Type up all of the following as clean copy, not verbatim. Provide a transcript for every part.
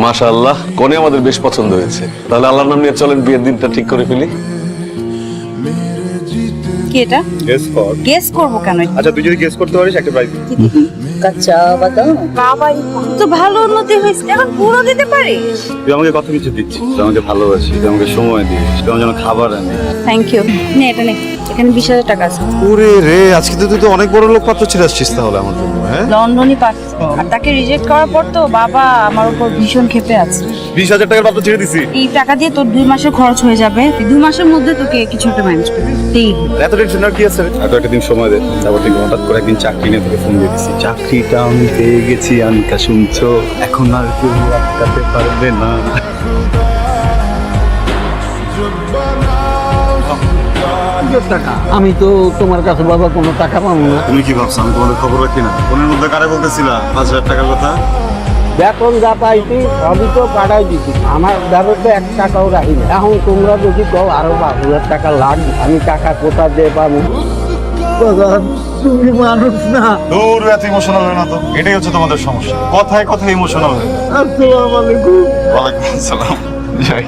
মাশাআল্লাহ, কোণে আমাদের বেশ পছন্দ হয়েছে। তাহলে আল্লাহর নাম নিয়ে চলেন বিয়ের দিনটা ঠিক করে ফেলি। কি এটা? গেস করবো কেন? আচ্ছা তুই যদি গেস করতে পারিস একটা প্রাইজ দিবি। কাঁচা বাদাম। বাবা তো ভালো উন্নতি হয়েছে, এখন পুরো দিতে পারিস। তুই আমাকে কত কিছু দিচ্ছিস, তুই আমাকে ভালোবাসিস, তুই আমাকে সময় দিস, তুই আমার জন্য খাবার আনিস। Thank you. নে এটা নে, এখানে 20,000 টাকা আছে। ওরে রে, আজকে তো তুই তো অনেক বড় লোক পাত্র ছিড়ে আসছিস তাহলে আমার জন্য। হ্যাঁ, লন্ডনই পাচ্ছে, আর তাকে রিজেক্ট করার পর তো বাবা আমার উপর ভীষণ ক্ষেপে আছে। 20,000 টাকার পাত্র ছিড়ে দিছি। এই টাকা দিয়ে তোর 2 মাসের খরচ হয়ে যাবে, 2 মাসের মধ্যে তোকে কিছু একটা ম্যানেজ করতে হবে। এত টেনশন আর কি আছে? আর একটা দিন সময় দে। তারপর তুই হঠাৎ করে একদিন চাকরি নিয়ে তোকে ফোন দিয়ে দিছি। চাকরিটা আমি পেয়ে গেছি আনিকা, শুনছো? এখন আর কেউ আটকাতে পারবে না। আমি তো তোমার কাছে বাবা কোনো টাকা পাবো না। তুমি কি ভাবছো আমি তোমাদের খবর রাখি না? ফোনের মধ্যে কারে বলতেছিলা 5,000 টাকার কথা? বেতন যা পাইছি সবই তো পাঠাই দিছি, আমার ব্যাপারে 1 টাকাও রাখি না। এখন তোমরা যদি কও আরো 5,000 টাকা লাগবে, আমি টাকা কোথা দিয়ে পাবো? তুমি মানুষ না। দূর, এত ইমোশনাল হয় না তো। এটাই হচ্ছে তোমাদের সমস্যা, কথায় কথায় ইমোশনাল হয়। আসসালামু আলাইকুম। ওয়ালাইকুম আসসালাম। যাই।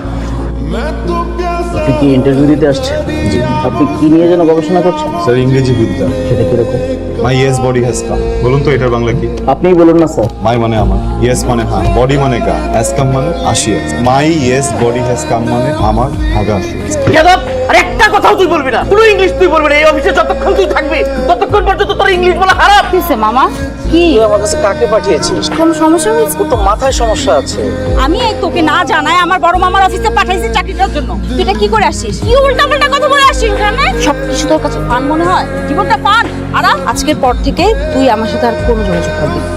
আপনি কি ইন্টারভিউ দিতে আসছেন? জি। আপনি কি নিয়ে যেন গবেষণা করছেন? স্যার, ইংরেজি বিদ্যা। সেটা কিরকম? মাই ইয়েস বডি হ্যাজ কাম। বলুন তো এটার বাংলা কি? আপনিই বলুন না স্যার। মাই মানে আমার, ইয়েস মানে হ্যাঁ, বডি মানে গা, হ্যাজ কাম মানে আসিয়াছে। মাই ইয়েস বডি হ্যাজ কাম মানে আমার ভাগা আসিয়াছে। যাদব, আর একটা কথাও তুই বলবি না, পুরো ইংলিশ তুই বলবি না। এই অফিসে যতক্ষণ তুই থাকবি ততক্ষণ পর্যন্ত তোর ইংলিশ বলা হারাম। কিসে মামা? কি তুই আমার কাছে কাকে পাঠিয়েছিস? কোন সমস্যা হয়েছে? তোর তো মাথায় সমস্যা আছে। আমি এই তোকে না জানাই আমার বড় মামার অফিসে পাঠাইছি চাকরিটার জন্য। তুই এটা কি করে আসছিস? কি উল্টাপাল্টা কথা বলে আসছিস এখানে? সবকিছু তোর কাছে পান মনে হয়? জীবনটা পান। আর আজকের পর থেকে তুই আমার সাথে আর কোনো যোগাযোগ করবি না।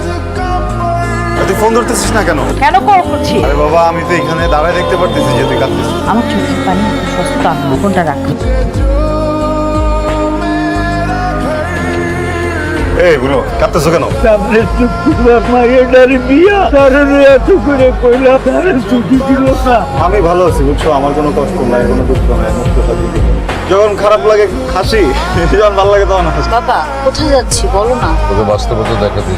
তুই ফোন ধরতেছিস না কেন? কেন কল করছি? আরে বাবা, আমি তো এখানে দাঁড়ায় দেখতে পারতেছি যে তুই কাঁদতেছিস। আমার চোখের পানি সস্তা না, ফোনটা রাখ। এই বুড়ো, কাঁদতেছো কেন? সামনে শুক্রবার মাইয়াটার বিয়া, কারণ এত করে কইলা তারা ছুটি দিল না। আমি ভালো আছি বুঝছো, আমার কোনো কষ্ট নাই, কোনো দুঃখ নাই, মুক্ত থাকি। যখন খারাপ লাগে হাসি, যখন ভালো লাগে তখন হাসি। বাবা কোথায় যাচ্ছি বলো না। তোকে বাস্তবতা দেখাতে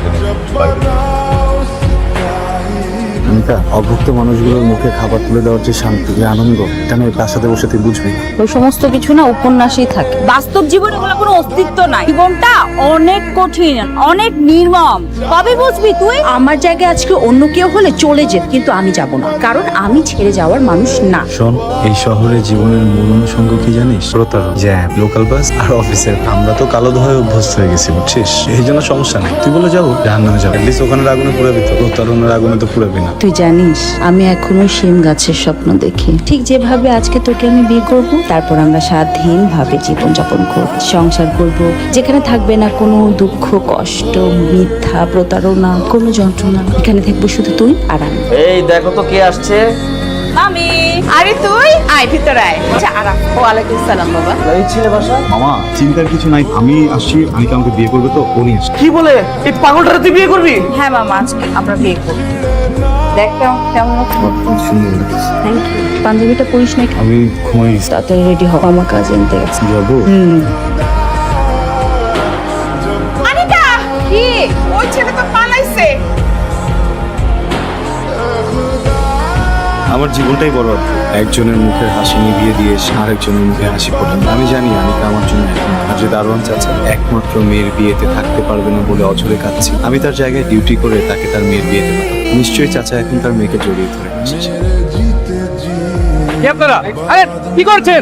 অনিকা, অভুক্ত মানুষগুলোর মুখে খাবার তুলে দেওয়ার যে শান্তি, যে আনন্দ, এটা আমি তার সাথে বসে তুই বুঝবি। ওই সমস্ত কিছু না উপন্যাসেই থাকে, বাস্তব জীবনে ওগুলো কোনো অস্তিত্ব নাই। জীবনটা অনেক কঠিন, অনেক নির্মম। কবে বুঝবি তুই? আমার জায়গায় আজকে অন্য কেউ হলে চলে যেত, কিন্তু আমি যাব না, কারণ আমি ছেড়ে যাওয়ার মানুষ না। শোন, এই শহরে জীবনের মূল অনুষঙ্গ কি জানিস? প্রতারণা, জ্যাম, লোকাল বাস আর অফিসের। আমরা তো কালো ধোঁয়ায় অভ্যস্ত হয়ে গেছি বুঝছিস, এই জন্য সমস্যা নেই। তুই বলে যাবো জাহান্নামে যাবো, এটলিস্ট ওখানের আগুনে পুড়াবি তো, প্রতারণার আগুনে তো পুড়াবি না। তুই জানিস আমি এখনো শিম গাছের স্বপ্ন দেখি, ঠিক যেভাবে আজকে তোকে আমি বিয়ে করব, তারপর আমরা স্বাধীনভাবে জীবনযাপন করব, সংসার করব, যেখানে থাকবে না কোনো দুঃখ, কষ্ট, মিথ্যা, প্রতারণা, কোনো যন্ত্রণা। এখানে থাকবো শুধু তুই আর আমি। এই দেখো তো কে আসছে। আমি। আরে তুই আয়, ভিতরে আয়। আচ্ছা আরাম। ওয়ালাইকুম সালাম বাবা। এই ছেলে বাসা। মামা, চিন্তার কিছু নাই, আমি আসছি। আনিকা আমাকে বিয়ে করবে তো, উনি আসছে। কি বলে? এই পাগলটারে তুই বিয়ে করবি? হ্যাঁ মামা, আজকে আমরা বিয়ে করব। দেখ কেমন থ্যাংক ইউ। পাঞ্জাবিটা পরিস না। আমি ঘুমাই তাড়াতাড়ি রেডি হও, আমার কাজে আনতে গেছে। যাবো। আনিকা, কি? ওই ছেলে তো পালাইছে। আমার জীবনটাই বড় অদ্ভুত। একজনের মুখের হাসি নিভিয়ে দিয়ে আরেকজনের মুখে হাসি ফোটানো। আমি জানি আনিকা আমার জন্য এখন, আর যে দারোয়ান চাচা একমাত্র মেয়ের বিয়েতে থাকতে পারবে না বলে অঝরে কাঁদছি, আমি তার জায়গায় ডিউটি করে তাকে তার মেয়ের বিয়েতে পাঠাবো। নিশ্চয়ই চাচা এখন তার মেয়েকে জড়িয়ে ধরে এসেছে। কি আপনারা? আরে কি করছেন?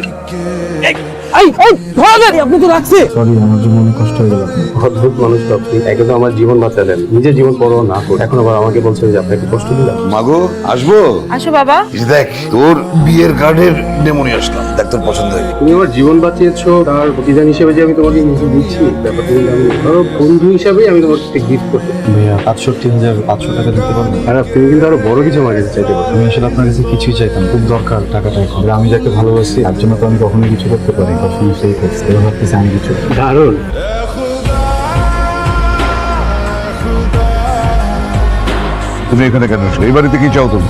আপনি তো রাখছে। সরি, আমার জন্য অনেক কষ্ট হয়ে গেল। অদ্ভুত মানুষ তো আপনি। একে তো আমার জীবন বাঁচালেন, নিজের জীবন পরোয়া না করে এখন আবার আমাকে বলছেন যে আপনাকে কষ্ট দিলাম। মাগো, আসবো? আসো বাবা। এই যে দেখ, তোর বিয়ের কার্ডের ডেমো নিয়ে আসলাম, দেখ তোর পছন্দ হয়নি। তুমি আমার জীবন বাঁচিয়েছো, তার প্রতিদান হিসেবে যে আমি তোমাকে কিছু দিচ্ছি, ব্যাপারটা কিন্তু আমি ধরো বন্ধু হিসাবেই আমি তোমাকে গিফট করতে। ভাইয়া 65,500 টাকা দিতে পারবেন? আর তুমি কিন্তু আরো বড় কিছু আমার কাছে চাইতে পারো। আমি আসলে আপনার কাছে কিছুই চাইতাম, খুব দরকার টাকাটা এখন। আমি যাকে ভালোবাসি তার জন্য তো আমি কখনো কিছু করতে পারি, কখনো সেই করছে। এবার ভাবতেছি আমি কিছু দারুণ। তুমি এখানে কেন এসো? এই বাড়িতে কি চাও তুমি?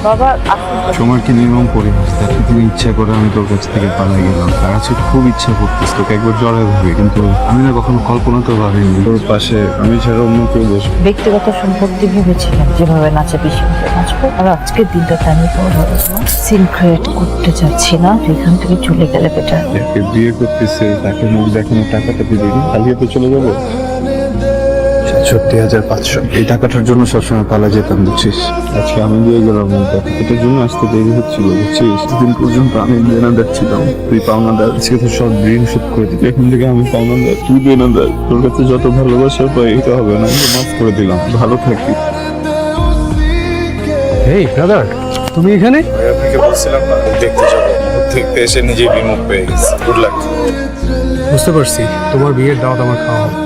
সময় কি নির্মম পরিবেশ দেখে তুমি ইচ্ছা করে আমি তোর কাছ থেকে পালাই গেলাম। আর আছে খুব ইচ্ছা করতেছ তোকে একবার জড়ায় ভাবি, কিন্তু আমি না কখনো কল্পনা তো ভাবিনি তোর পাশে আমি ছাড়া অন্য কেউ বসবে। ব্যক্তিগত সম্পত্তি ভেবেছিলাম যেভাবে নাচে বেশি নাচবো, আর আজকের দিনটাতে আমি সিন ক্রিয়েট করতে চাচ্ছি না। এখান থেকে চলে গেলে বেটার। যাকে বিয়ে করতেছে তাকে মুখ দেখানোর টাকাটা দিবি, খালি হাতে চলে যাবো? 67,500 এই টাকাটার জন্য সবসময় পালা যেতাম বুঝছিস। আজকে আমি দিয়ে গেলাম এটার জন্য আসতে দেরি হচ্ছিল বুঝছিস। দিন পর্যন্ত আমি দেনাদার ছিলাম, তুই পাওনাদার। আজকে তো সব ঋণ শোধ করে দিবি, এখন থেকে আমি পাওনাদার, তুই দেনাদার। তোর কাছে যত ভালোবাসা পাই এটা হবে না, আমি মাফ করে দিলাম, ভালো থাকি। এই ব্রাদার, তুমি এখানে? আপনাকে বলছিলাম না দেখতে যাবো, দেখতে এসে নিজেই বিমুখ পেয়ে গেছি। Good luck. বুঝতে পারছি, তোমার বিয়ের দাওয়াত আমার খাওয়া হবে।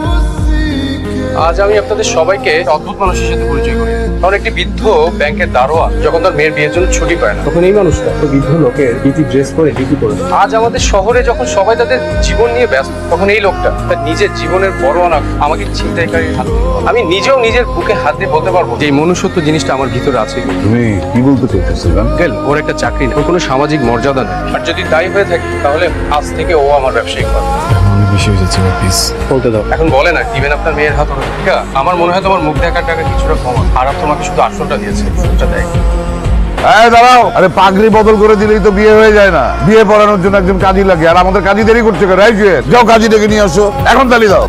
আজ আমি আপনাদের সবাইকে একটা অদ্ভুত মানুষের সাথে পরিচয় করি। কারণ একটি বৃদ্ধ ব্যাংকের দারোয়ান যখন তার মেয়ের বিয়ের জন্য ছুটি পায় না, তখন এই মানুষটা তো বৃদ্ধ লোকের ডিউটি ড্রেস করে ডিউটি করে দেয়। আজ আমাদের শহরে যখন সবাই তাদের জীবন নিয়ে ব্যস্ত, তখন এই লোকটা তার নিজের জীবনের বড় অনাক আমাকে ছিনতাইকারীর হাত দিয়ে বলে। আমি নিজেও নিজের বুকে হাত দিয়ে বলতে পারবো যে এই মনুষ্যত্ব জিনিসটা আমার ভিতরে আছে। তুমি কি বলতে চাইতেছো? গেল ওর একটা চাকরি নেই, ওর কোনো সামাজিক মর্যাদা নেই। আর যদি তাই হয়ে থাকে তাহলে আজ থেকে ও আমার ব্যবসায়িক পার্টনার। অনেক বেশি হয়ে যাচ্ছে প্লিজ। বলতে দাও, এখন বলে না দিবেন আপনার মেয়ের হাত ওরা। ঠিক আছে, আমার মনে হয় তোমার মুখ দেখার টাকা কিছুটা কম, আর তোমাকে শুধু আসলটা দিয়েছে, সুদটা দেয়। হ্যাঁ দাঁড়াও, আরে পাগড়ি বদল করে দিলেই তো বিয়ে হয়ে যায় না। বিয়ে পড়ানোর জন্য একজন কাজী লাগে, আর আমাদের কাজী দেরি করছে কেন? এই যে যাও কাজী ডেকে নিয়ে আসো, এখন তালি দাও।